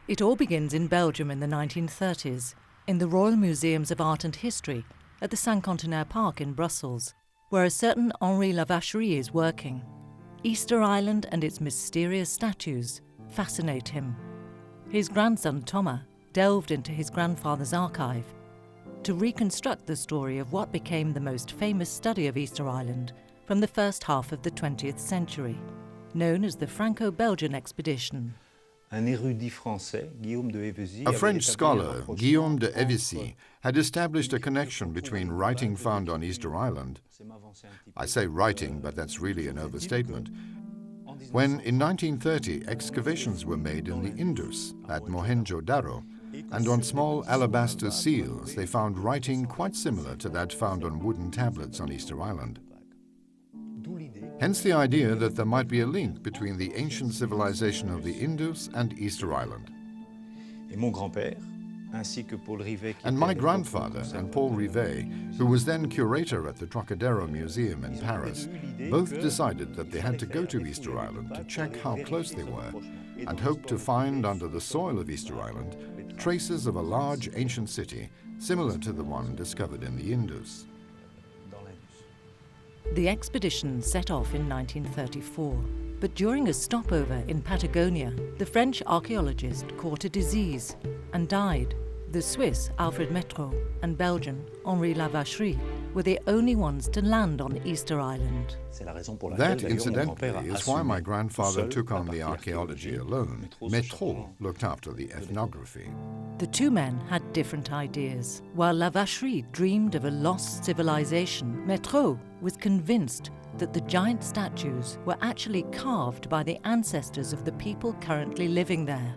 It all begins in Belgium in the 1930s, in the Royal Museums of Art and History at the Saint-Contenaire Park in Brussels, where a certain Henri Lavacherie is working. Easter Island and its mysterious statues fascinate him. His grandson Thomas delved into his grandfather's archive to reconstruct the story of what became the most famous study of Easter Island from the first half of the 20th century, known as the Franco-Belgian expedition. A French scholar, Guillaume de Hevesy, had established a connection between writing found on Easter Island. I say writing, but that's really an overstatement. When, in 1930, excavations were made in the Indus at Mohenjo-Daro, and on small alabaster seals they found writing quite similar to that found on wooden tablets on Easter Island. Hence the idea that there might be a link between the ancient civilization of the Indus and Easter Island. And my grandfather and Paul Rivet, who was then curator at the Trocadero Museum in Paris, both decided that they had to go to Easter Island to check how close they were and hoped to find under the soil of Easter Island traces of a large ancient city similar to the one discovered in the Indus. The expedition set off in 1934, but during a stopover in Patagonia, the French archaeologist caught a disease and died. The Swiss Alfred Métraux and Belgian Henri Lavacherie were the only ones to land on Easter Island. That, incidentally, is why my grandfather took on the archaeology alone. Métraux looked after the ethnography. The two men had different ideas. While Lavacherie dreamed of a lost civilization, Métraux was convinced that the giant statues were actually carved by the ancestors of the people currently living there.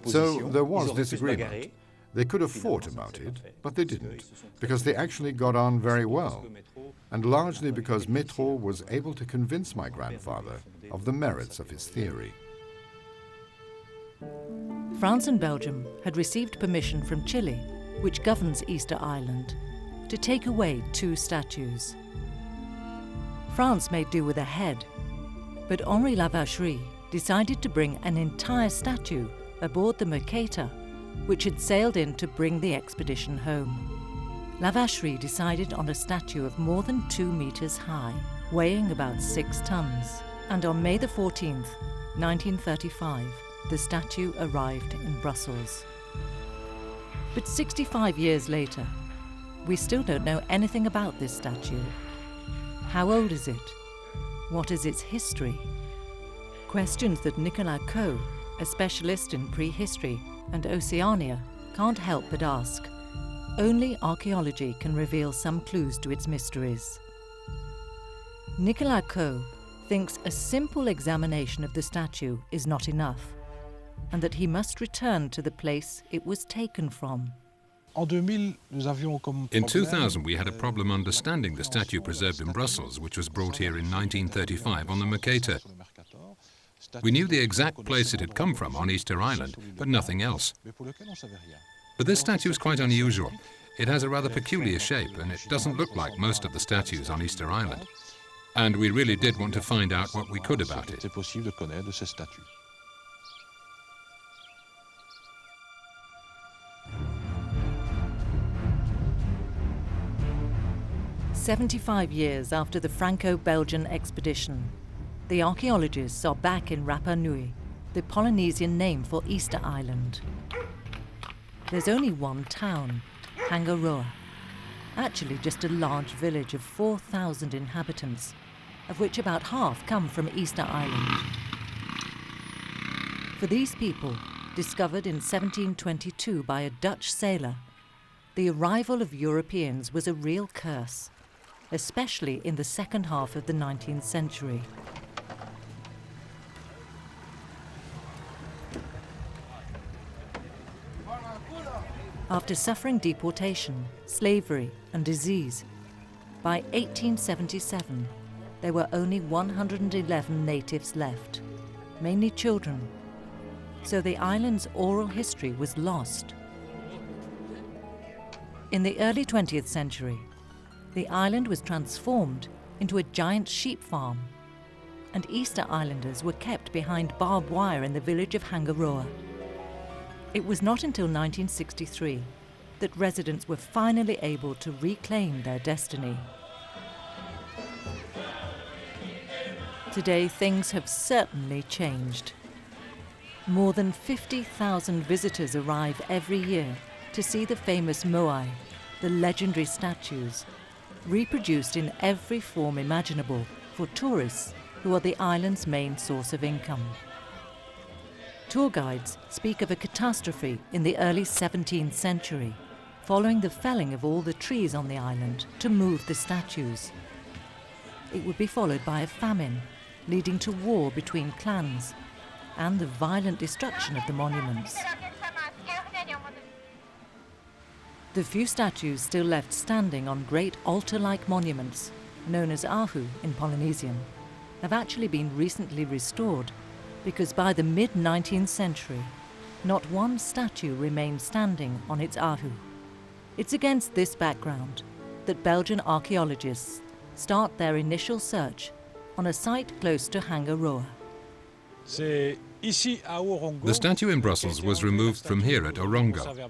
So there was disagreement. They could have fought about it, but they didn't, because they actually got on very well, and largely because Métraux was able to convince my grandfather of the merits of his theory. France and Belgium had received permission from Chile, which governs Easter Island, to take away two statues. France made do with a head, but Henri Lavacherie decided to bring an entire statue aboard the Mercator, which had sailed in to bring the expedition home. Lavacherie decided on a statue of more than 2 meters high, weighing about 6 tons. And on May the 14th, 1935, the statue arrived in Brussels. But 65 years later, we still don't know anything about this statue. How old is it? What is its history? Questions that Nicolas Coe, a specialist in prehistory and Oceania, can't help but ask. Only archaeology can reveal some clues to its mysteries. Nicolas Coe thinks a simple examination of the statue is not enough, and that he must return to the place it was taken from. In 2000, we had a problem understanding the statue preserved in Brussels, which was brought here in 1935 on the Mercator. We knew the exact place it had come from on Easter Island, but nothing else. But this statue is quite unusual. It has a rather peculiar shape, and it doesn't look like most of the statues on Easter Island. And we really did want to find out what we could about it. 75 years after the Franco-Belgian expedition, the archaeologists are back in Rapa Nui, the Polynesian name for Easter Island. There's only one town, Hangaroa, actually just a large village of 4,000 inhabitants, of which about half come from Easter Island. For these people, discovered in 1722 by a Dutch sailor, the arrival of Europeans was a real curse, especially in the second half of the 19th century. After suffering deportation, slavery, and disease, by 1877, there were only 111 natives left, mainly children, so the island's oral history was lost. In the early 20th century, the island was transformed into a giant sheep farm, and Easter Islanders were kept behind barbed wire in the village of Hangaroa. It was not until 1963 that residents were finally able to reclaim their destiny. Today, things have certainly changed. More than 50,000 visitors arrive every year to see the famous moai, the legendary statues, reproduced in every form imaginable for tourists who are the island's main source of income. Tour guides speak of a catastrophe in the early 17th century, following the felling of all the trees on the island to move the statues. It would be followed by a famine, leading to war between clans and the violent destruction of the monuments. The few statues still left standing on great altar-like monuments, known as ahu in Polynesian, have actually been recently restored because by the mid-19th century, not one statue remained standing on its ahu. It's against this background that Belgian archaeologists start their initial search on a site close to Hangaroa. The statue in Brussels was removed from here at Orongo.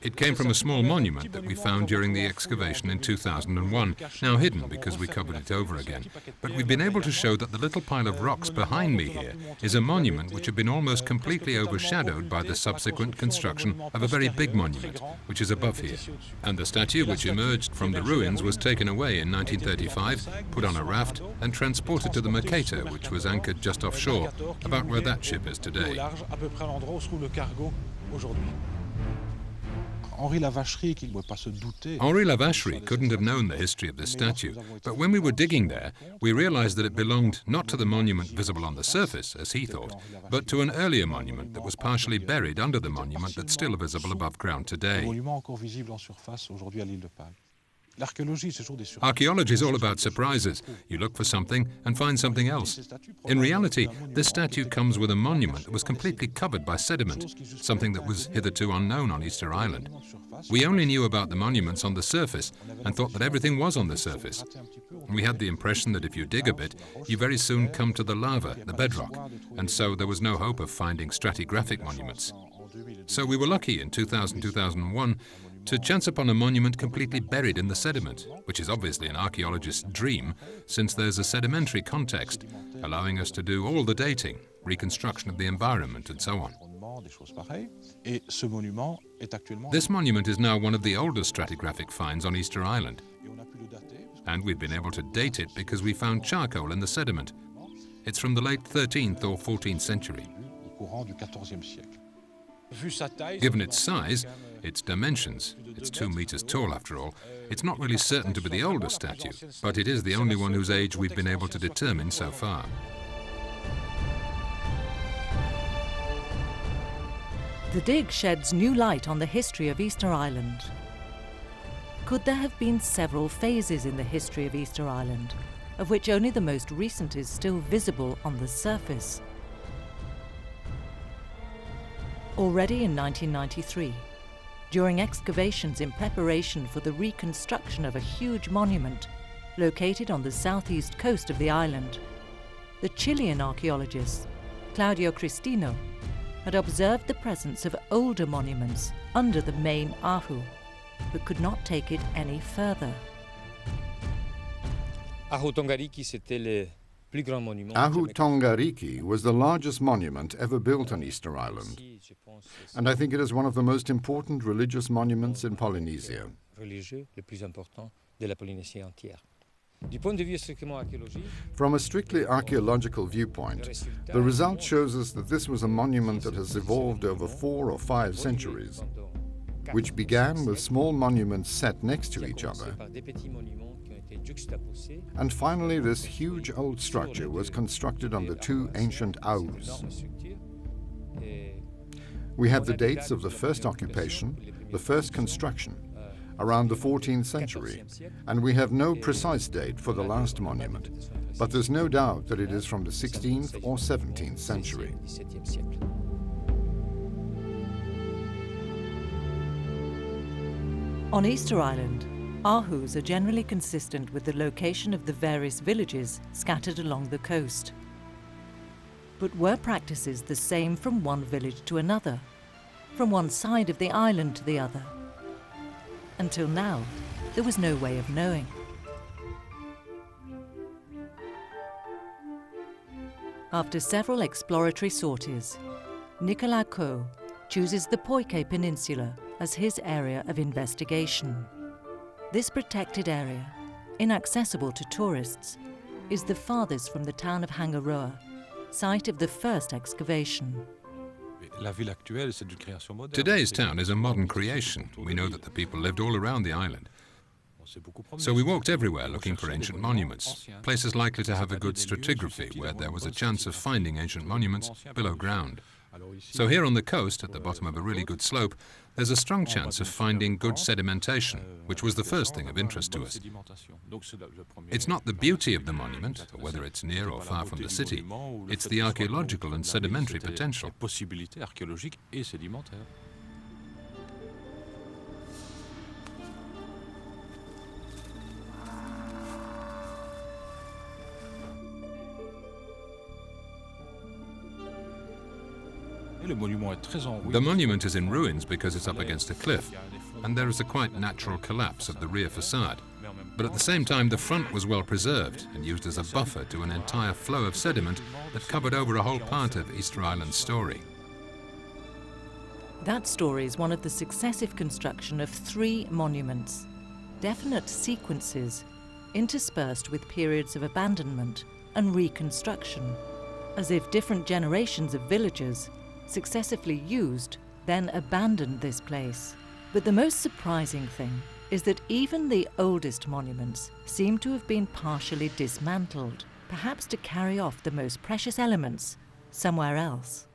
It came from a small monument that we found during the excavation in 2001, now hidden because we covered it over again. But we've been able to show that the little pile of rocks behind me here is a monument which had been almost completely overshadowed by the subsequent construction of a very big monument, which is above here. And the statue which emerged from the ruins was taken away in 1935, put on a raft and transported to the Mercator, which was anchored just offshore, about where that ship is today. Henri Lavacherie couldn't have known the history of this statue, but when we were digging there, we realized that it belonged not to the monument visible on the surface, as he thought, but to an earlier monument that was partially buried under the monument that's still visible above ground today. Archaeology is all about surprises. You look for something and find something else. In reality, this statue comes with a monument that was completely covered by sediment, something that was hitherto unknown on Easter Island. We only knew about the monuments on the surface and thought that everything was on the surface. We had the impression that if you dig a bit, you very soon come to the lava, the bedrock, and so there was no hope of finding stratigraphic monuments. So we were lucky in 2000-2001 to chance upon a monument completely buried in the sediment, which is obviously an archaeologist's dream, since there's a sedimentary context, allowing us to do all the dating, reconstruction of the environment, and so on. This monument is now one of the oldest stratigraphic finds on Easter Island, and we've been able to date it because we found charcoal in the sediment. It's from the late 13th or 14th century. Given its size, its dimensions, it's 2 meters tall after all, it's not really certain to be the oldest statue, but it is the only one whose age we've been able to determine so far. The dig sheds new light on the history of Easter Island. Could there have been several phases in the history of Easter Island, of which only the most recent is still visible on the surface? Already in 1993, during excavations in preparation for the reconstruction of a huge monument located on the southeast coast of the island, the Chilean archaeologist Claudio Cristino had observed the presence of older monuments under the main ahu, but could not take it any further. Ahu Tongariki was the largest monument ever built on Easter Island, and I think it is one of the most important religious monuments in Polynesia. From a strictly archaeological viewpoint, the result shows us that this was a monument that has evolved over 4 or 5 centuries, which began with small monuments set next to each other. And finally, this huge old structure was constructed on the 2 ancient ahus. We have the dates of the first occupation, the first construction, around the 14th century, and we have no precise date for the last monument, but there's no doubt that it is from the 16th or 17th century. On Easter Island, ahus are generally consistent with the location of the various villages scattered along the coast. But were practices the same from one village to another? from one side of the island to the other. Until now, there was no way of knowing. After several exploratory sorties, Nicolas Caux chooses the Poiquet Peninsula as his area of investigation. This protected area, inaccessible to tourists, is the farthest from the town of Hangaroa, site of the first excavation. Today's town is a modern creation. We know that the people lived all around the island. So we walked everywhere looking for ancient monuments, places likely to have a good stratigraphy where there was a chance of finding ancient monuments below ground. So here on the coast, at the bottom of a really good slope, there's a strong chance of finding good sedimentation, which was the first thing of interest to us. It's not the beauty of the monument, or whether it's near or far from the city, it's the archaeological and sedimentary potential. The monument is in ruins because it's up against a cliff, and there is a quite natural collapse of the rear facade. But at the same time, the front was well preserved and used as a buffer to an entire flow of sediment that covered over a whole part of Easter Island's story. That story is one of the successive construction of 3 monuments, definite sequences interspersed with periods of abandonment and reconstruction, as if different generations of villagers successively used, then abandoned this place. But the most surprising thing is that even the oldest monuments seem to have been partially dismantled, perhaps to carry off the most precious elements somewhere else.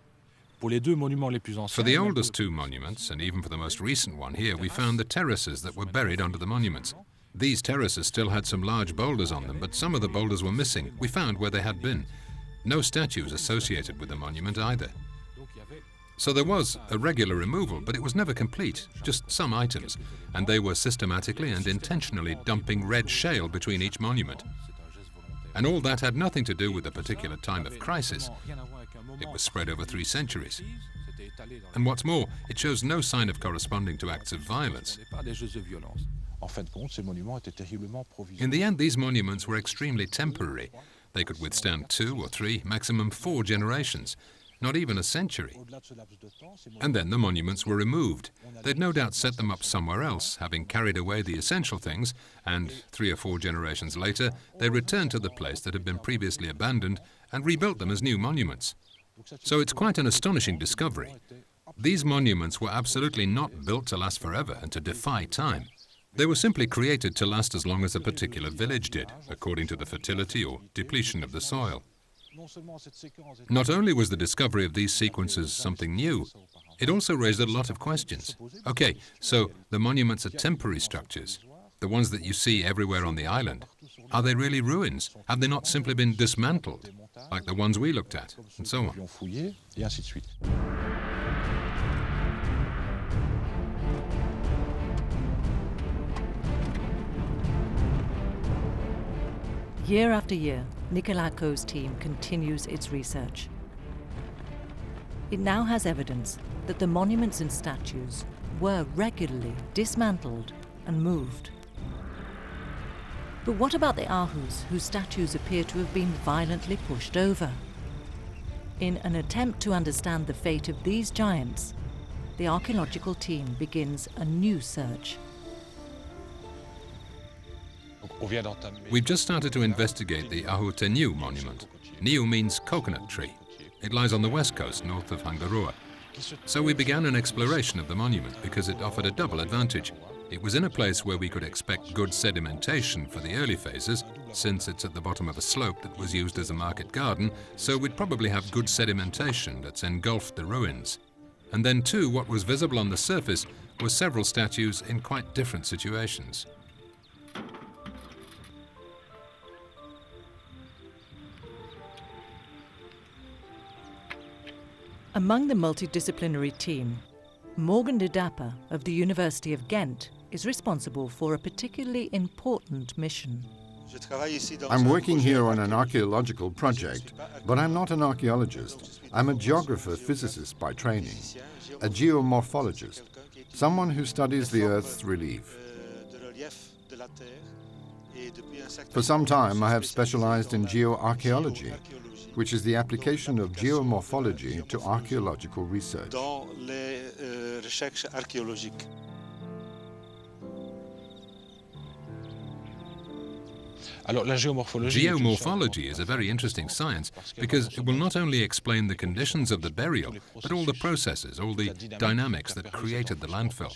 For the oldest 2 monuments, and even for the most recent one here, we found the terraces that were buried under the monuments. These terraces still had some large boulders on them, but some of the boulders were missing. We found where they had been. No statues associated with the monument either. So there was a regular removal, but it was never complete, just some items, and they were systematically and intentionally dumping red shale between each monument. And all that had nothing to do with a particular time of crisis. It was spread over 3 centuries. And what's more, it shows no sign of corresponding to acts of violence. In the end, these monuments were extremely temporary. They could withstand 2 or 3, maximum 4 generations. Not even a century. And then the monuments were removed. They'd no doubt set them up somewhere else, having carried away the essential things, and 3 or 4 generations later, they returned to the place that had been previously abandoned and rebuilt them as new monuments. So it's quite an astonishing discovery. These monuments were absolutely not built to last forever and to defy time. They were simply created to last as long as a particular village did, according to the fertility or depletion of the soil. Not only was the discovery of these sequences something new, it also raised a lot of questions. Okay, so the monuments are temporary structures, the ones that you see everywhere on the island. Are they really ruins? Have they not simply been dismantled, like the ones we looked at, and so on? Year after year, Nicolas Caux's team continues its research. It now has evidence that the monuments and statues were regularly dismantled and moved. But what about the Ahus, whose statues appear to have been violently pushed over? In an attempt to understand the fate of these giants, the archaeological team begins a new search. We've just started to investigate the Ahu Teniu monument. Niu means coconut tree. It lies on the west coast, north of Hangaroa. So we began an exploration of the monument because it offered a double advantage. It was in a place where we could expect good sedimentation for the early phases, since it's at the bottom of a slope that was used as a market garden, so we'd probably have good sedimentation that's engulfed the ruins. And then too, what was visible on the surface was several statues in quite different situations. Among the multidisciplinary team, Morgan de Dapper of the University of Ghent is responsible for a particularly important mission. I'm working here on an archaeological project, but I'm not an archaeologist. I'm a geographer-physicist by training, a geomorphologist, someone who studies the Earth's relief. For some time, I have specialized in geoarchaeology, which is the application of geomorphology to archaeological research. Geomorphology is a very interesting science because it will not only explain the conditions of the burial, but all the processes, all the dynamics that created the landfill.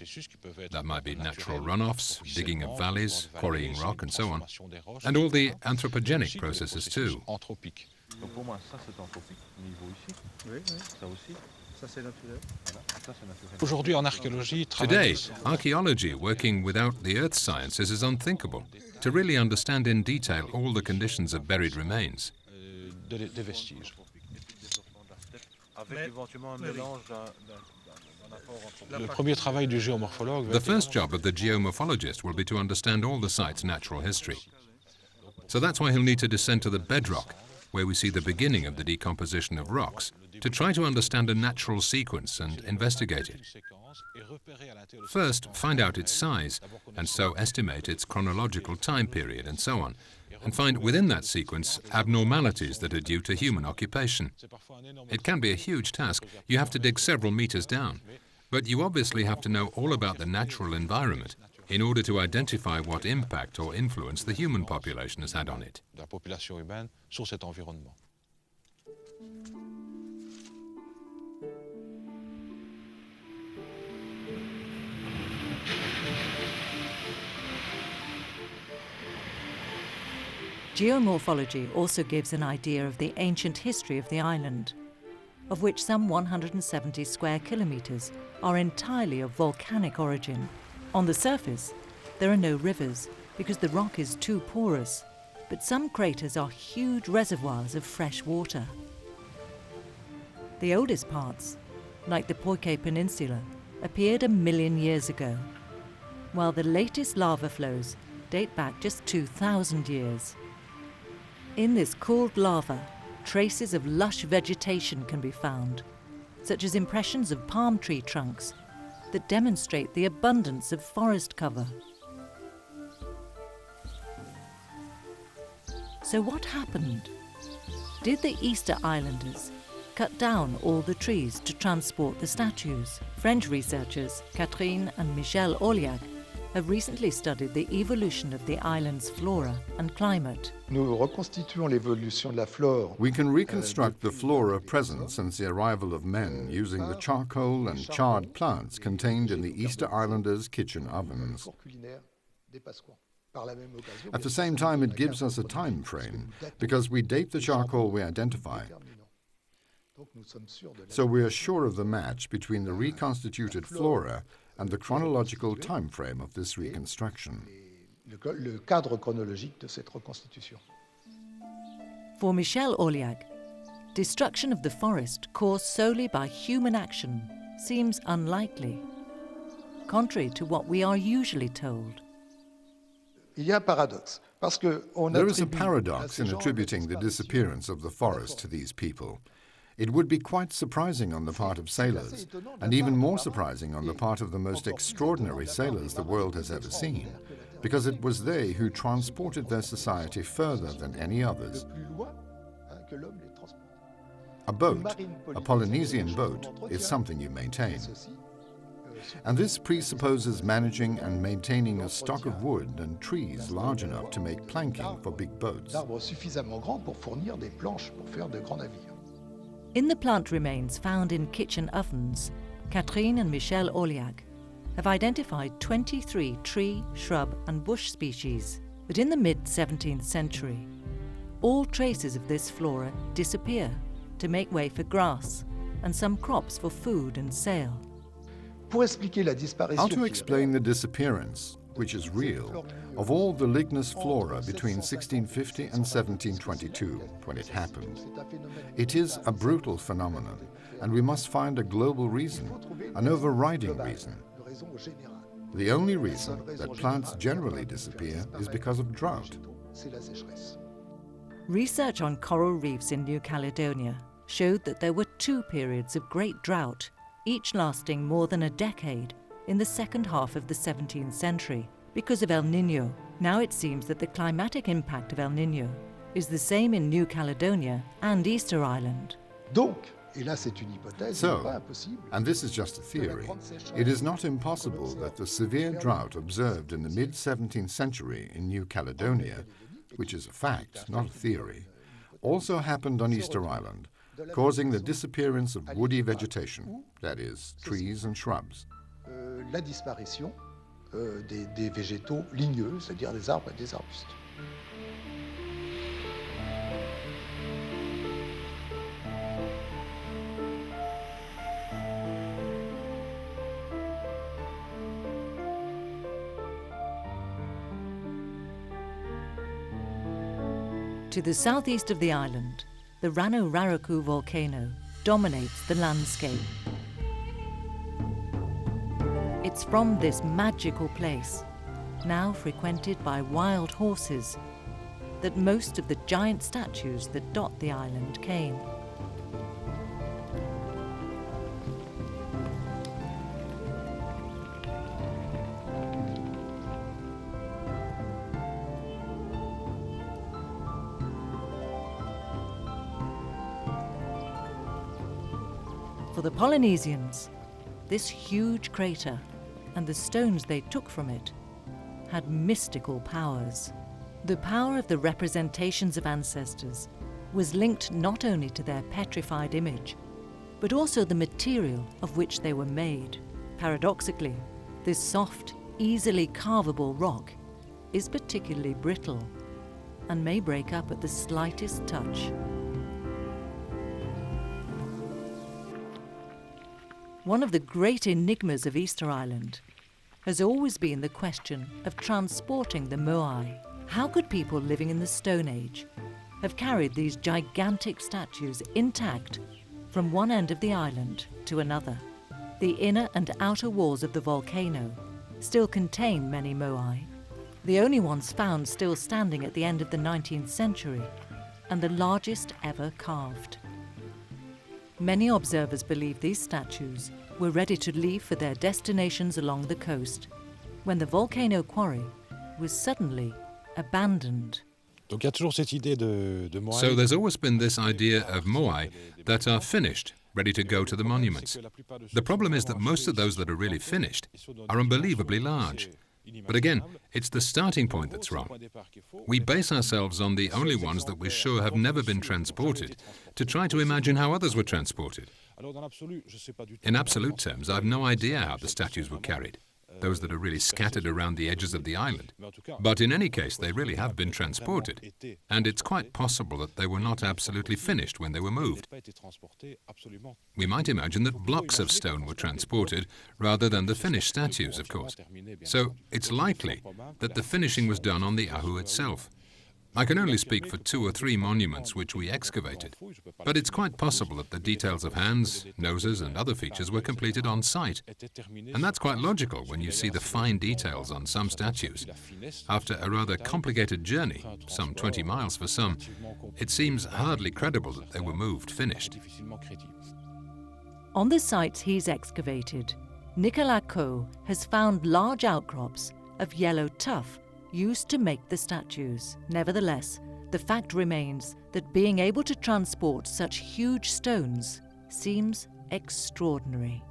That might be natural runoffs, digging of valleys, quarrying rock, and so on, and all the anthropogenic processes too. Today, archaeology working without the earth sciences is unthinkable. To really understand in detail all the conditions of buried remains. The first job of the geomorphologist will be to understand all the site's natural history. So that's why he'll need to descend to the bedrock, where we see the beginning of the decomposition of rocks, to try to understand a natural sequence and investigate it. First, find out its size, and so estimate its chronological time period and so on, and find within that sequence abnormalities that are due to human occupation. It can be a huge task. You have to dig several meters down, but you obviously have to know all about the natural environment in order to identify what impact or influence the human population has had on it. Geomorphology also gives an idea of the ancient history of the island, of which some 170 square kilometers are entirely of volcanic origin. On the surface, there are no rivers because the rock is too porous, but some craters are huge reservoirs of fresh water. The oldest parts, like the Poiké Peninsula, appeared 1 million years ago, while the latest lava flows date back just 2,000 years. In this cooled lava, traces of lush vegetation can be found, such as impressions of palm tree trunks that demonstrate the abundance of forest cover. So what happened? Did the Easter Islanders cut down all the trees to transport the statues? French researchers Catherine and Michel Orliac have recently studied the evolution of the island's flora and climate. We can reconstruct the flora present since the arrival of men using the charcoal and charred plants contained in the Easter Islanders' kitchen ovens. At the same time, it gives us a time frame because we date the charcoal we identify. So we are sure of the match between the reconstituted flora and the chronological time frame of this reconstruction. For Michel Orliac, destruction of the forest caused solely by human action seems unlikely, contrary to what we are usually told. There is a paradox in attributing the disappearance of the forest to these people. It would be quite surprising on the part of sailors, and even more surprising on the part of the most extraordinary sailors the world has ever seen, because it was they who transported their society further than any others. A boat, a Polynesian boat, is something you maintain. And this presupposes managing and maintaining a stock of wood and trees large enough to make planking for big boats. In the plant remains found in kitchen ovens, Catherine and Michel Orliac have identified 23 tree, shrub and bush species. But in the mid-17th century, all traces of this flora disappear to make way for grass and some crops for food and sale. How to explain the disappearance, which is real, of all the lignous flora between 1650 and 1722, when it happened? It is a brutal phenomenon, and we must find a global reason, an overriding reason. The only reason that plants generally disappear is because of drought. Research on coral reefs in New Caledonia showed that there were 2 periods of great drought, each lasting more than a decade, in the second half of the 17th century because of El Niño. Now it seems that the climatic impact of El Niño is the same in New Caledonia and Easter Island. So, and this is just a theory, it is not impossible that the severe drought observed in the mid-17th century in New Caledonia, which is a fact, not a theory, also happened on Easter Island, causing the disappearance of woody vegetation, that is, trees and shrubs. La disparition des végétaux ligneux, c'est-à-dire des arbres et des arbustes. To the southeast of the island, the Rano Raraku volcano dominates the landscape. It's from this magical place, now frequented by wild horses, that most of the giant statues that dot the island came. For the Polynesians, this huge crater and the stones they took from it had mystical powers. The power of the representations of ancestors was linked not only to their petrified image, but also the material of which they were made. Paradoxically, this soft, easily carvable rock is particularly brittle and may break up at the slightest touch. One of the great enigmas of Easter Island has always been the question of transporting the moai. How could people living in the Stone Age have carried these gigantic statues intact from one end of the island to another? The inner and outer walls of the volcano still contain many moai, the only ones found still standing at the end of the 19th century, and the largest ever carved. Many observers believe these statues were ready to leave for their destinations along the coast when the volcano quarry was suddenly abandoned. So there's always been this idea of moai that are finished, ready to go to the monuments. The problem is that most of those that are really finished are unbelievably large. But again, it's the starting point that's wrong. We base ourselves on the only ones that we're sure have never been transported to try to imagine how others were transported. In absolute terms, I've no idea how the statues were carried, those that are really scattered around the edges of the island. But in any case, they really have been transported, and it's quite possible that they were not absolutely finished when they were moved. We might imagine that blocks of stone were transported rather than the finished statues, of course. So it's likely that the finishing was done on the Ahu itself. I can only speak for 2 or 3 monuments which we excavated, but it's quite possible that the details of hands, noses and other features were completed on site. And that's quite logical when you see the fine details on some statues. After a rather complicated journey, some 20 miles for some, it seems hardly credible that they were moved finished. On the sites he's excavated, Nicolas Coe has found large outcrops of yellow tuff used to make the statues. Nevertheless, the fact remains that being able to transport such huge stones seems extraordinary.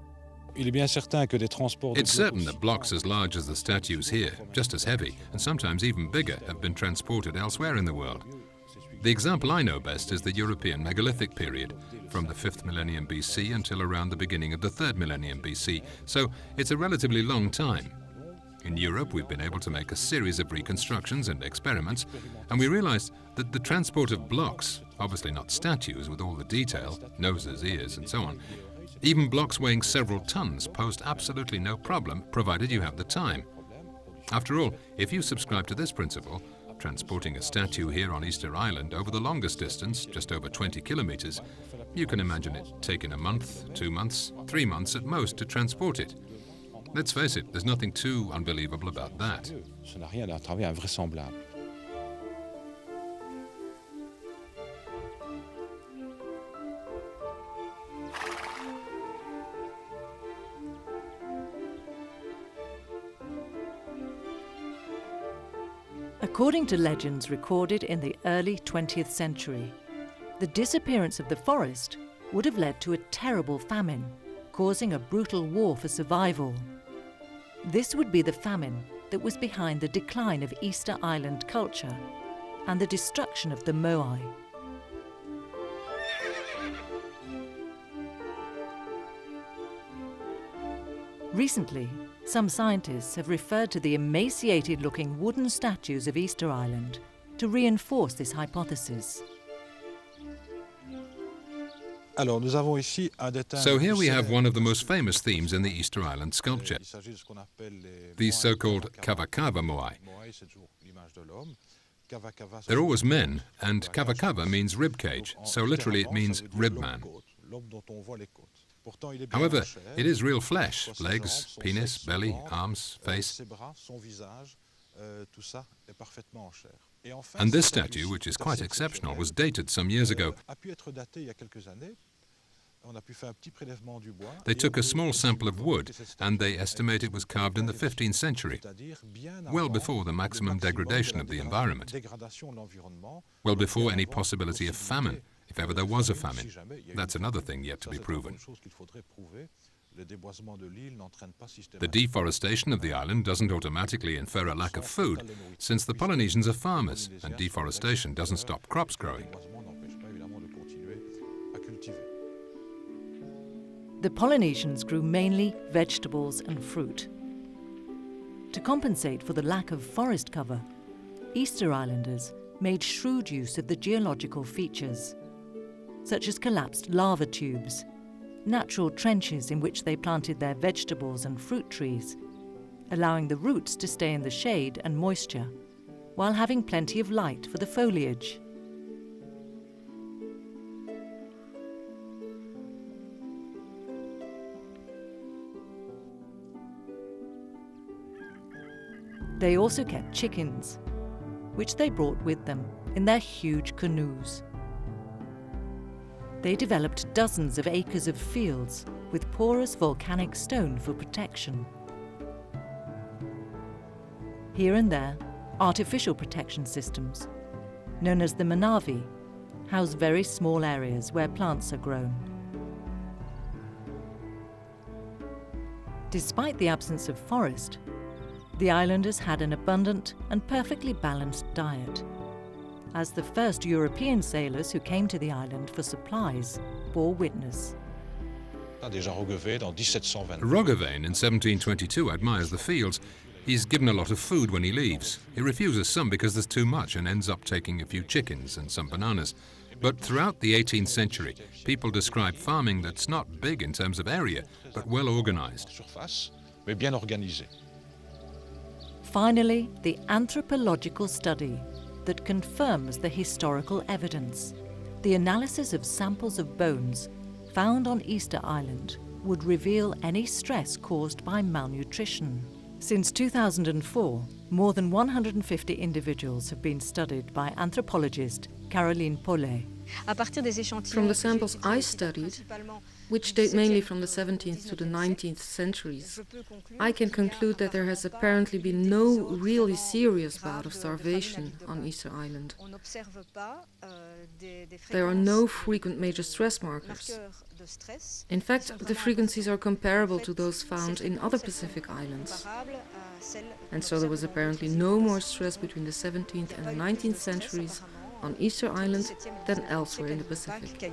It's certain that blocks as large as the statues here, just as heavy, and sometimes even bigger, have been transported elsewhere in the world. The example I know best is the European megalithic period, from the 5th millennium BC until around the beginning of the 3rd millennium BC, so it's a relatively long time. In Europe, we've been able to make a series of reconstructions and experiments, and we realized that the transport of blocks, obviously not statues with all the detail, noses, ears, and so on, even blocks weighing several tons posed absolutely no problem, provided you have the time. After all, if you subscribe to this principle, transporting a statue here on Easter Island over the longest distance, just over 20 kilometers, you can imagine it taking a month, 2 months, 3 months at most to transport it. Let's face it, there's nothing too unbelievable about that. According to legends recorded in the early 20th century, the disappearance of the forest would have led to a terrible famine, causing a brutal war for survival. This would be the famine that was behind the decline of Easter Island culture and the destruction of the Moai. Recently, some scientists have referred to the emaciated-looking wooden statues of Easter Island to reinforce this hypothesis. So here we have one of the most famous themes in the Easter Island sculpture, these so-called kava-kava moai. They're always men, and kava-kava means rib cage, so literally it means rib man. However, it is real flesh: legs, penis, belly, arms, face. And this statue, which is quite exceptional, was dated some years ago. They took a small sample of wood and they estimate it was carved in the 15th century, well before the maximum degradation of the environment, well before any possibility of famine, if ever there was a famine. That's another thing yet to be proven. The deforestation of the island doesn't automatically infer a lack of food, since the Polynesians are farmers and deforestation doesn't stop crops growing. The Polynesians grew mainly vegetables and fruit. To compensate for the lack of forest cover, Easter Islanders made shrewd use of the geological features, such as collapsed lava tubes, natural trenches in which they planted their vegetables and fruit trees, allowing the roots to stay in the shade and moisture, while having plenty of light for the foliage. They also kept chickens, which they brought with them in their huge canoes. They developed dozens of acres of fields with porous volcanic stone for protection. Here and there, artificial protection systems, known as the manavi, house very small areas where plants are grown. Despite the absence of forest, the islanders had an abundant and perfectly balanced diet, as the first European sailors who came to the island for supplies bore witness. Roggeveen in 1722 admires the fields. He's given a lot of food when he leaves. He refuses some because there's too much and ends up taking a few chickens and some bananas. But throughout the 18th century, people describe farming that's not big in terms of area, but well organized. Finally, the anthropological study that confirms the historical evidence. The analysis of samples of bones found on Easter Island would reveal any stress caused by malnutrition. Since 2004, more than 150 individuals have been studied by anthropologist Caroline Paulet. From the samples I studied, which date mainly from the 17th to the 19th centuries, I can conclude that there has apparently been no really serious bout of starvation on Easter Island. There are no frequent major stress markers. In fact, the frequencies are comparable to those found in other Pacific islands. And so there was apparently no more stress between the 17th and the 19th centuries on Easter Island than elsewhere in the Pacific.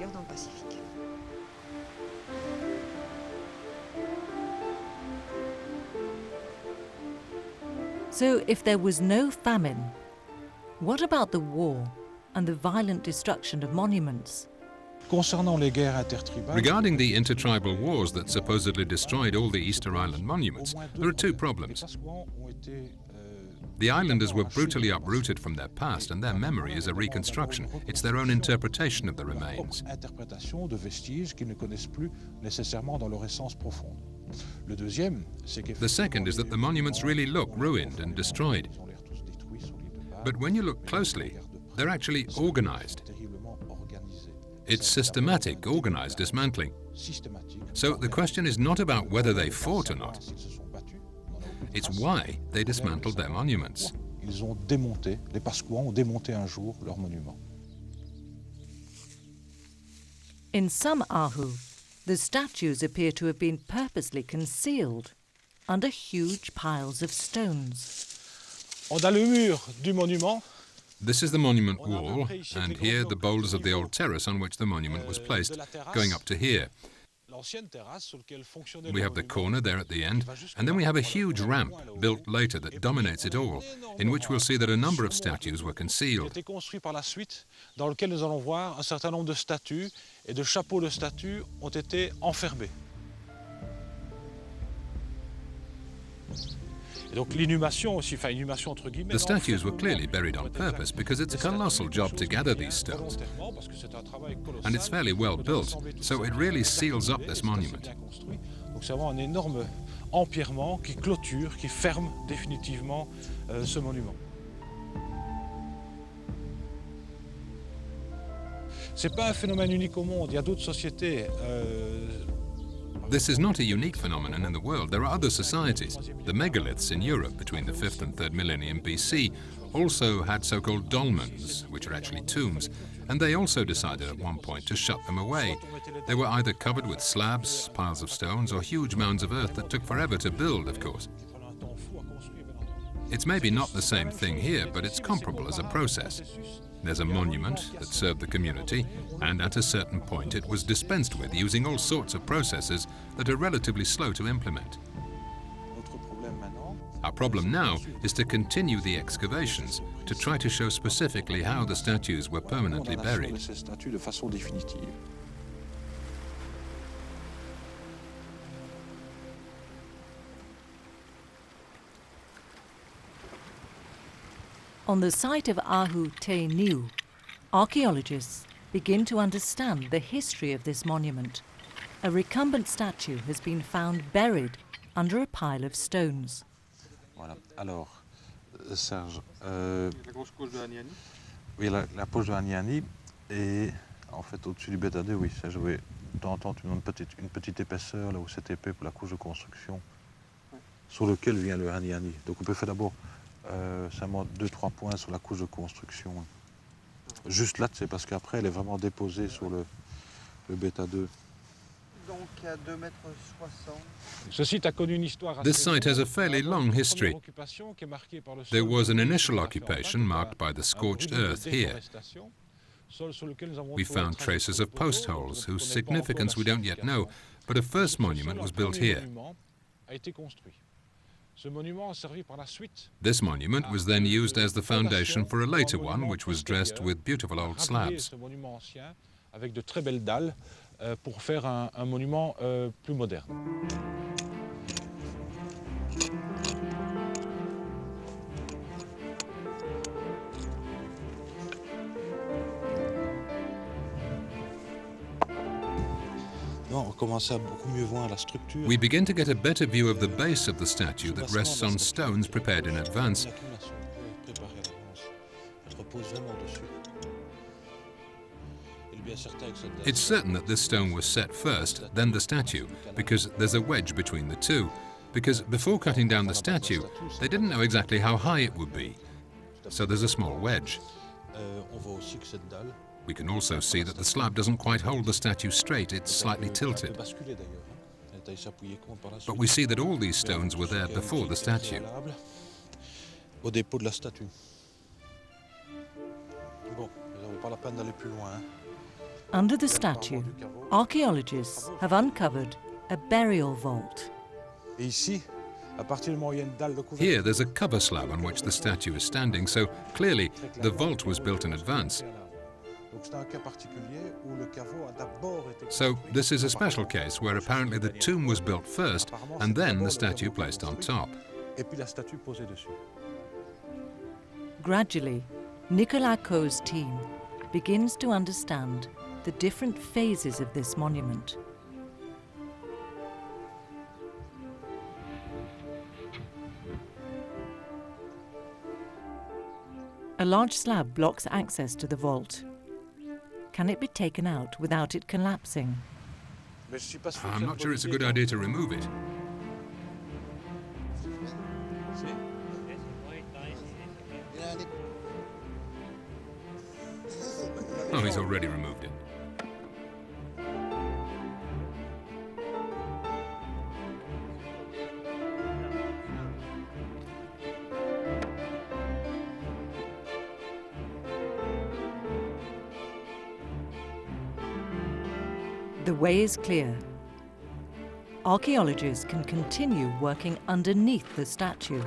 So if there was no famine, what about the war and the violent destruction of monuments? Regarding the intertribal wars that supposedly destroyed all the Easter Island monuments, there are two problems. The islanders were brutally uprooted from their past, and their memory is a reconstruction. It's their own interpretation of the remains. The second is that the monuments really look ruined and destroyed. But when you look closely, they're actually organized. It's systematic, organized dismantling. So the question is not about whether they fought or not. It's why they dismantled their monuments. Ils ont démonté, les Pasquans ont démonté un jour leur monument. In some Ahu, the statues appear to have been purposely concealed under huge piles of stones. On a le mur du monument. This is the monument wall, and here the boulders of the old terrace on which the monument was placed, going up to here. We have the corner there at the end, and then we have a huge ramp built later that dominates it all, in which we'll see that a number of statues were concealed. Construit par la suite, dans lequel nous allons voir un certain nombre de statues et de chapeaux de statues ont été enfermés. The statues were clearly buried on purpose because it's a colossal job to gather these stones. And it's fairly well built, so it really seals up this monument. Donc c'est vraiment un énorme empierrement qui clôture, qui ferme définitivement ce monument. C'est pas un phénomène unique au monde, il y a d'autres sociétés. This is not a unique phenomenon in the world. There are other societies. The megaliths in Europe between the 5th and 3rd millennium BC also had so-called dolmens, which are actually tombs, and they also decided at one point to shut them away. They were either covered with slabs, piles of stones, or huge mounds of earth that took forever to build, of course. It's maybe not the same thing here, but it's comparable as a process. There's a monument that served the community, and at a certain point it was dispensed with using all sorts of processes that are relatively slow to implement. Our problem now is to continue the excavations, to try to show specifically how the statues were permanently buried. On the site of Ahu Te Niu, archaeologists begin to understand the history of this monument. A recumbent statue has been found buried under a pile of stones. Voilà. Alors, Serge, la grosse couche de Aniani. Oui, la poche de Aniani, et en fait au-dessus du bêta 2, oui, ça jouait de temps en temps une petite épaisseur là où c'est épais pour la couche de construction, sur lequel vient le Aniani. Donc on peut faire d'abord seulement 2-3 points sur la couche de construction. Juste là, c'est parce qu'après elle est vraiment déposée sur le bêta 2. Donc à 2,60 m. This site has a fairly long history. There was an initial occupation marked by the scorched earth here. We found traces of post holes whose significance we don't yet know, but a first monument was built here. This monument was then used as the foundation for a later one, which was dressed with beautiful old slabs. Avec de très belles dalles pour faire un monument plus moderne. We begin to get a better view of the base of the statue that rests on stones prepared in advance. It's certain that this stone was set first, then the statue, because there's a wedge between the two. Because before cutting down the statue, they didn't know exactly how high it would be. So there's a small wedge. We can also see that the slab doesn't quite hold the statue straight, it's slightly tilted. But we see that all these stones were there before the statue. Under the statue, archaeologists have uncovered a burial vault. Here there's a cover slab on which the statue is standing, so clearly the vault was built in advance. So this is a special case where apparently the tomb was built first and then the statue placed on top. Gradually, Nicolas Coe's team begins to understand the different phases of this monument. A large slab blocks access to the vault. Can it be taken out without it collapsing? I'm not sure it's a good idea to remove it. he's already removed it. The way is clear. Archaeologists can continue working underneath the statue.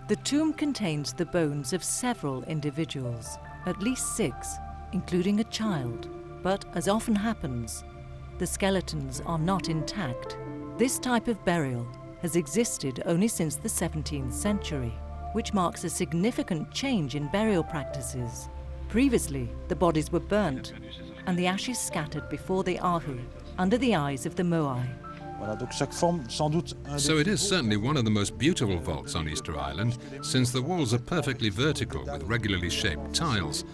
The tomb contains the bones of several individuals, at least 6, including a child. But as often happens, the skeletons are not intact. This type of burial has existed only since the 17th century, which marks a significant change in burial practices. Previously, the bodies were burnt and the ashes scattered before the ahu, under the eyes of the moai. So it is certainly one of the most beautiful vaults on Easter Island, since the walls are perfectly vertical with regularly shaped tiles.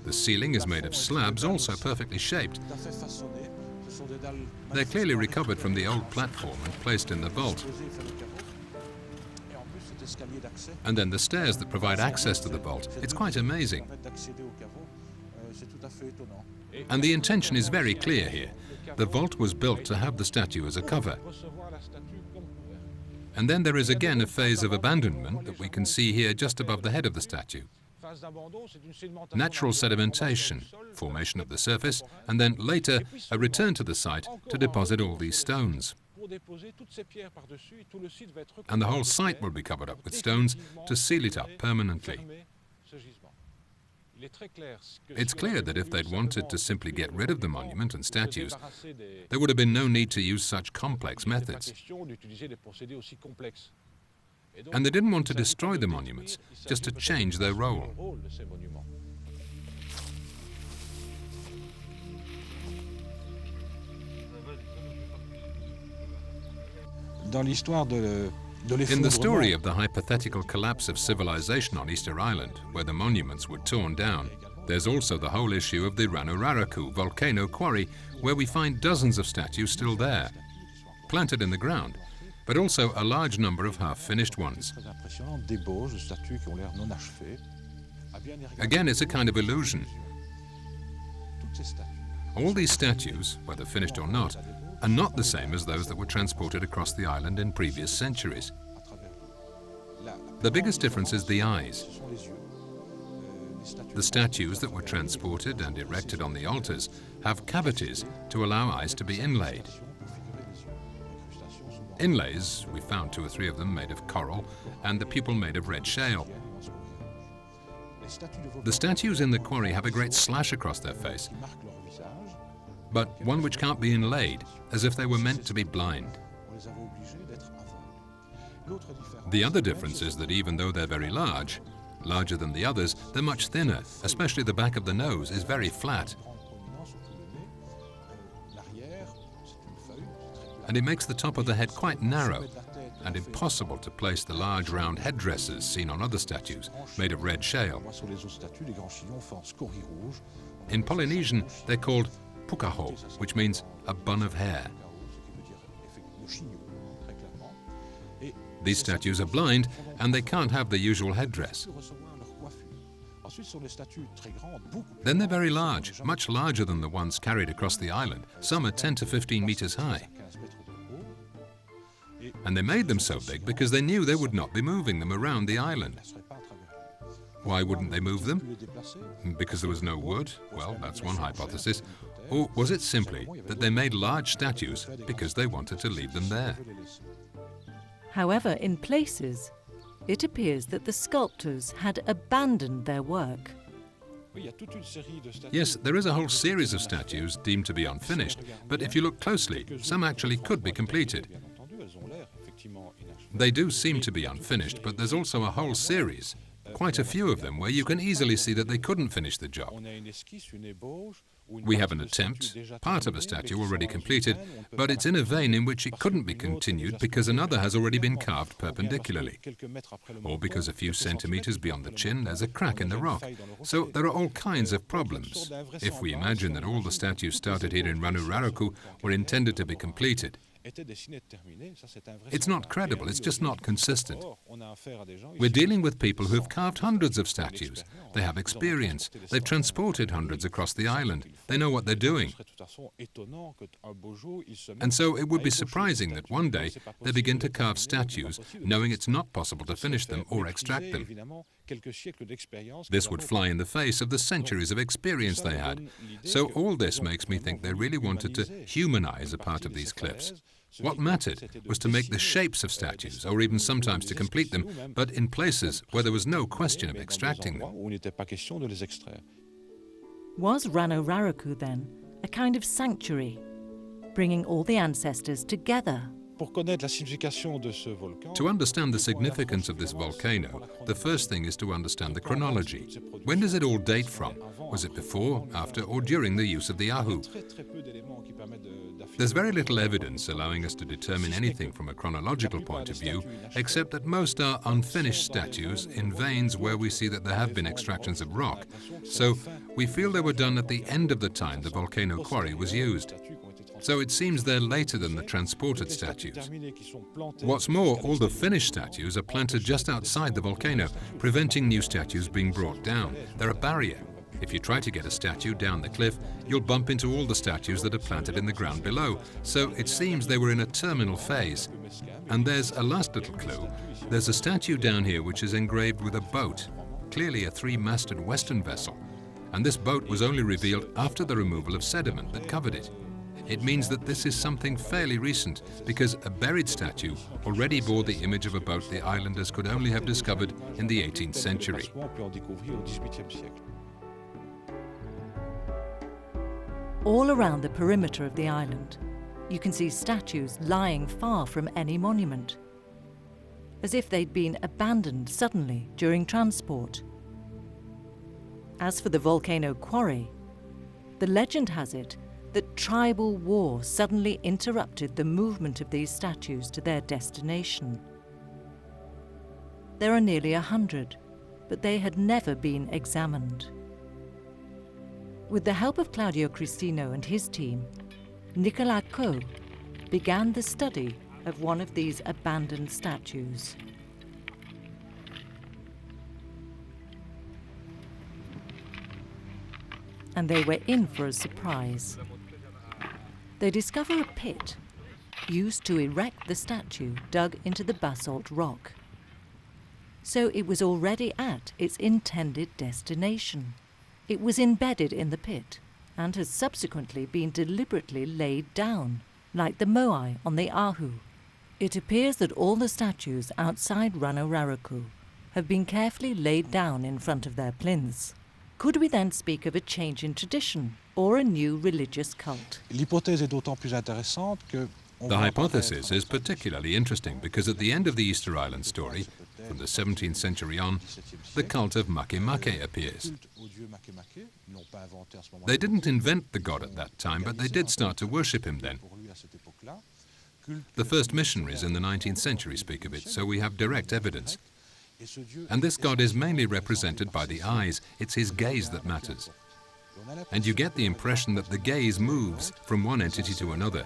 The ceiling is made of slabs, also perfectly shaped. They're clearly recovered from the old platform and placed in the vault. And then the stairs that provide access to the vault. It's quite amazing. And the intention is very clear here. The vault was built to have the statue as a cover. And then there is again a phase of abandonment that we can see here just above the head of the statue. Natural sedimentation, formation of the surface, and then later a return to the site to deposit all these stones. And the whole site will be covered up with stones to seal it up permanently. It's clear that if they'd wanted to simply get rid of the monument and statues, there would have been no need to use such complex methods. And they didn't want to destroy the monuments, just to change their role. In the story of the hypothetical collapse of civilization on Easter Island, where the monuments were torn down, there's also the whole issue of the Ranuraraku volcano quarry, where we find dozens of statues still there, planted in the ground, but also a large number of half-finished ones. Again, it's a kind of illusion. All these statues, whether finished or not, are not the same as those that were transported across the island in previous centuries. The biggest difference is the eyes. The statues that were transported and erected on the altars have cavities to allow eyes to be inlaid. Inlays, we found 2 or 3 of them made of coral and the pupil made of red shale. The statues in the quarry have a great slash across their face, but one which can't be inlaid, as if they were meant to be blind. The other difference is that even though they're very large, larger than the others, they're much thinner, especially the back of the nose is very flat. And it makes the top of the head quite narrow and impossible to place the large round headdresses seen on other statues made of red shale. In Polynesian, they're called pukaho, which means a bun of hair. These statues are blind and they can't have the usual headdress. Then they're very large, much larger than the ones carried across the island. Some are 10 to 15 meters high. And they made them so big because they knew they would not be moving them around the island. Why wouldn't they move them? Because there was no wood? Well, that's one hypothesis. Or was it simply that they made large statues because they wanted to leave them there? However, in places, it appears that the sculptors had abandoned their work. Yes, there is a whole series of statues deemed to be unfinished, but if you look closely, some actually could be completed. They do seem to be unfinished, but there's also a whole series, quite a few of them, where you can easily see that they couldn't finish the job. We have an attempt, part of a statue already completed, but it's in a vein in which it couldn't be continued because another has already been carved perpendicularly, or because a few centimeters beyond the chin there's a crack in the rock. So there are all kinds of problems. If we imagine that all the statues started here in Ranuraruku were intended to be completed, it's not credible, it's just not consistent. We're dealing with people who've carved hundreds of statues. They have experience. They've transported hundreds across the island. They know what they're doing. And so it would be surprising that one day they begin to carve statues knowing it's not possible to finish them or extract them. This would fly in the face of the centuries of experience they had. So all this makes me think they really wanted to humanize a part of these cliffs. What mattered was to make the shapes of statues, or even sometimes to complete them, but in places where there was no question of extracting them. Was Ranuraruku, then, a kind of sanctuary, bringing all the ancestors together? To understand the significance of this volcano, the first thing is to understand the chronology. When does it all date from? Was it before, after, or during the use of the ahu? There's very little evidence allowing us to determine anything from a chronological point of view, except that most are unfinished statues in veins where we see that there have been extractions of rock. So we feel they were done at the end of the time the volcano quarry was used. So it seems they're later than the transported statues. What's more, all the finished statues are planted just outside the volcano, preventing new statues being brought down. They're a barrier. If you try to get a statue down the cliff, you'll bump into all the statues that are planted in the ground below. So it seems they were in a terminal phase. And there's a last little clue. There's a statue down here which is engraved with a boat, clearly a three-masted Western vessel. And this boat was only revealed after the removal of sediment that covered it. It means that this is something fairly recent, because a buried statue already bore the image of a boat the islanders could only have discovered in the 18th century. All around the perimeter of the island, you can see statues lying far from any monument, as if they'd been abandoned suddenly during transport. As for the volcano quarry, the legend has it that tribal war suddenly interrupted the movement of these statues to their destination. There are nearly 100, but they had never been examined. With the help of Claudio Cristino and his team, Nicolas Coe began the study of one of these abandoned statues. And they were in for a surprise. They discover a pit used to erect the statue dug into the basalt rock. So it was already at its intended destination. It was embedded in the pit and has subsequently been deliberately laid down, like the moai on the ahu. It appears that all the statues outside Ranuraruku have been carefully laid down in front of their plinths. Could we then speak of a change in tradition or a new religious cult? The hypothesis is particularly interesting because at the end of the Easter Island story, from the 17th century on, the cult of Makemake appears. They didn't invent the god at that time, but they did start to worship him then. The first missionaries in the 19th century speak of it, so we have direct evidence. And this god is mainly represented by the eyes. It's his gaze that matters. And you get the impression that the gaze moves from one entity to another.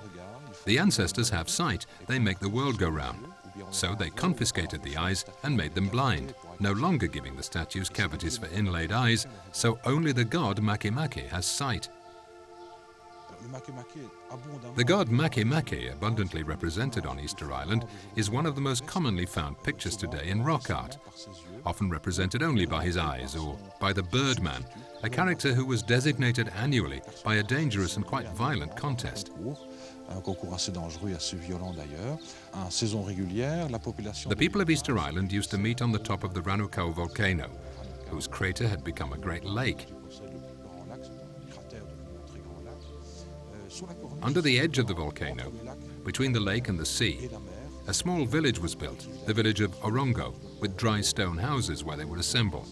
The ancestors have sight, they make the world go round. So they confiscated the eyes and made them blind, no longer giving the statues cavities for inlaid eyes, so only the god Makemake has sight. The god Makemake, abundantly represented on Easter Island, is one of the most commonly found pictures today in rock art, often represented only by his eyes or by the Birdman, a character who was designated annually by a dangerous and quite violent contest. The people of Easter Island used to meet on the top of the Ranukau volcano, whose crater had become a great lake. Under the edge of the volcano, between the lake and the sea, a small village was built, the village of Orongo, with dry stone houses where they would assemble.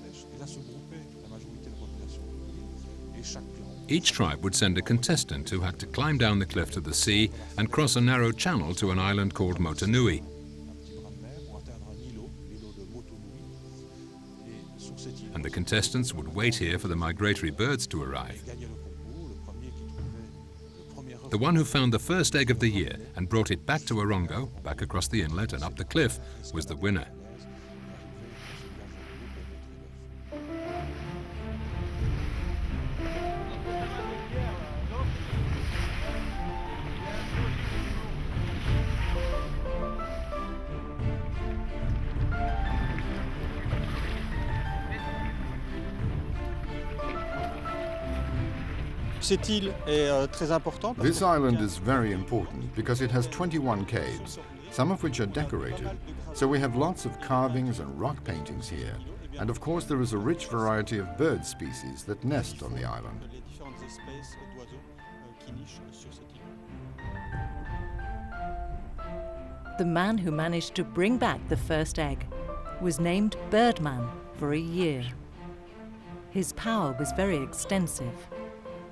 Each tribe would send a contestant who had to climb down the cliff to the sea and cross a narrow channel to an island called Motunui. And the contestants would wait here for the migratory birds to arrive. The one who found the first egg of the year and brought it back to Orongo, back across the inlet and up the cliff, was the winner. This island is very important because it has 21 caves, some of which are decorated. So we have lots of carvings and rock paintings here. And of course there is a rich variety of bird species that nest on the island. The man who managed to bring back the first egg was named Birdman for a year. His power was very extensive,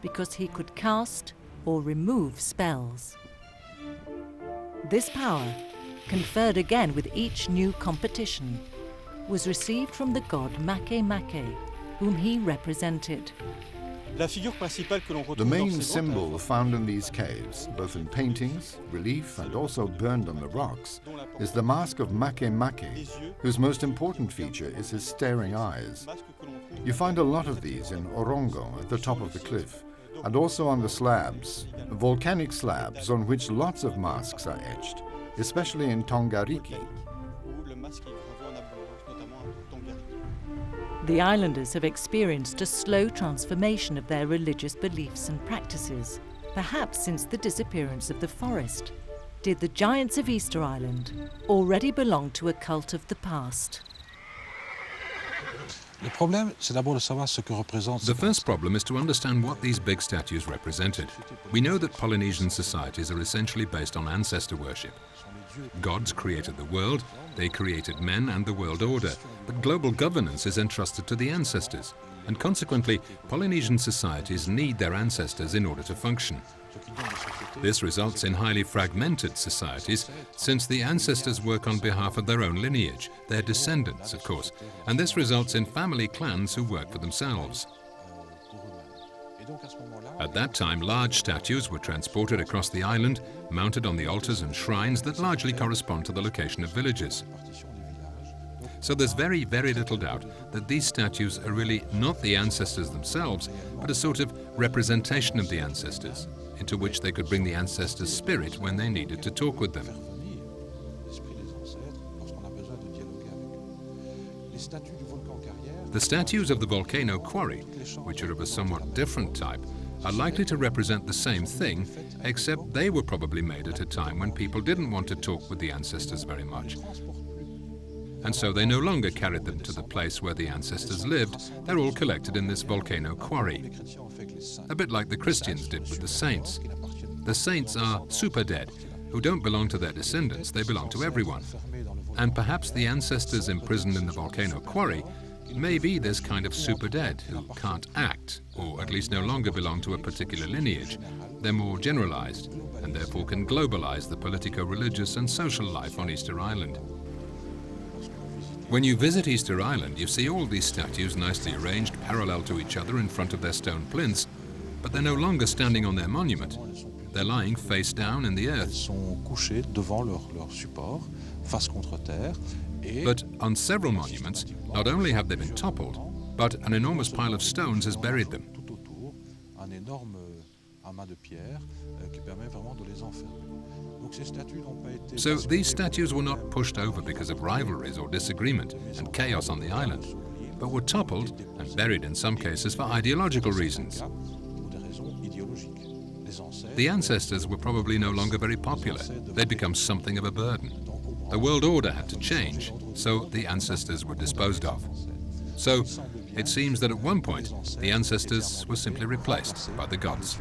because he could cast or remove spells. This power, conferred again with each new competition, was received from the god Make Make, whom he represented. The main symbol found in these caves, both in paintings, relief and also burned on the rocks, is the mask of Make Make, whose most important feature is his staring eyes. You find a lot of these in Orongo at the top of the cliff, and also on the slabs, volcanic slabs on which lots of masks are etched, especially in Tongariki. The islanders have experienced a slow transformation of their religious beliefs and practices, perhaps since the disappearance of the forest. Did the giants of Easter Island already belong to a cult of the past? The first problem is to understand what these big statues represented. We know that Polynesian societies are essentially based on ancestor worship. Gods created the world, they created men and the world order, but global governance is entrusted to the ancestors, and consequently, Polynesian societies need their ancestors in order to function. This results in highly fragmented societies, since the ancestors work on behalf of their own lineage, their descendants, of course, and this results in family clans who work for themselves. At that time, large statues were transported across the island, mounted on the altars and shrines that largely correspond to the location of villages. So there's very, very little doubt that these statues are really not the ancestors themselves, but a sort of representation of the ancestors, into which they could bring the ancestors' spirit when they needed to talk with them. The statues of the volcano quarry, which are of a somewhat different type, are likely to represent the same thing, except they were probably made at a time when people didn't want to talk with the ancestors very much. And so they no longer carried them to the place where the ancestors lived. They're all collected in this volcano quarry. A bit like the Christians did with the saints. The saints are super dead, who don't belong to their descendants, they belong to everyone. And perhaps the ancestors imprisoned in the volcano quarry may be this kind of super dead who can't act, or at least no longer belong to a particular lineage. They're more generalized, and therefore can globalize the politico-religious and social life on Easter Island. When you visit Easter Island, you see all these statues nicely arranged parallel to each other in front of their stone plinths, but they're no longer standing on their monument. They're lying face down in the earth. But on several monuments, not only have they been toppled, but an enormous pile of stones has buried them. So these statues were not pushed over because of rivalries or disagreement and chaos on the island, but were toppled and buried in some cases for ideological reasons. The ancestors were probably no longer very popular. They'd become something of a burden. The world order had to change, so the ancestors were disposed of. So it seems that at one point, the ancestors were simply replaced by the gods.